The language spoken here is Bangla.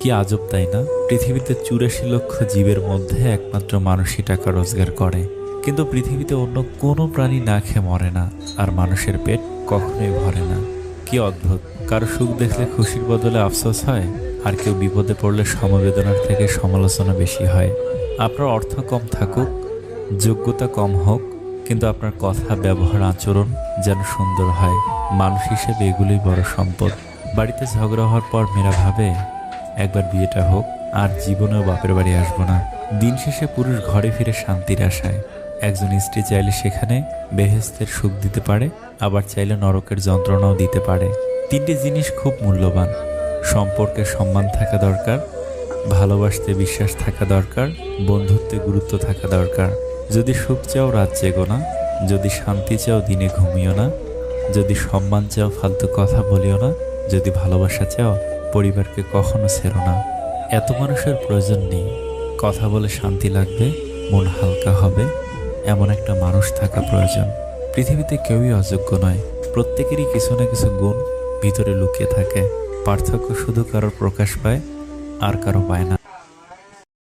কি আজব তাই না? পৃথিবীতে ৮৪ লক্ষ জীবের মধ্যে একমাত্র মানুষই টাকা রোজগার করে, কিন্তু পৃথিবীতে অন্য কোনো প্রাণী না খেয়ে মরে না, আর মানুষের পেট কখনোই ভরে না। কি অদ্ভুত! কারো সুখ দেখলে খুশির বদলে আফসোস হয়, আর কেউ বিপদে পড়লে সমবেদনার থেকে সমালোচনা বেশি হয়। আপনার অর্থ কম থাকুক, যোগ্যতা কম হোক, কিন্তু আপনার কথা, ব্যবহার, আচরণ যেন সুন্দর হয়। মানুষ হিসেবে এগুলোই বড় সম্পদ। বাড়িতে ঝগড়া হওয়ার পর মেয়েরা ভাবে, একবার বিয়েটা হোক, আর জীবনেও বাপের বাড়ি আসবো না। দিন শেষে পুরুষ ঘরে ফিরে শান্তির আশায়। একজন স্ত্রী চাইলে সেখানে বেহেশতের সুখ দিতে পারে, আবার চাইলে নরকের যন্ত্রণাও দিতে পারে। তিনটি জিনিস খুব মূল্যবান: সম্পর্কে সম্মান থাকা দরকার, ভালোবাসতে বিশ্বাস থাকা দরকার, বন্ধুত্বে গুরুত্ব থাকা দরকার। যদি সুখ চাও রাত জেগো না, যদি শান্তি চাও দিনে ঘুমিও না, যদি সম্মান চাও ফালতু কথা বলিও না, যদি ভালোবাসা চাও পরিবারকে কখনো ছেড়ো না। এত মানুষের প্রয়োজন নেই, কথা বলে শান্তি লাগবে, মন হালকা হবে, এমন একটা মানুষ থাকা প্রয়োজন। পৃথিবীতে কেউই অযোগ্য নয়, প্রত্যেকেরই কিছু না কিছু গুণ ভিতরে লুকিয়ে থাকে। পার্থক্য শুধু কারোর প্রকাশ পায় আর কারো পায় না।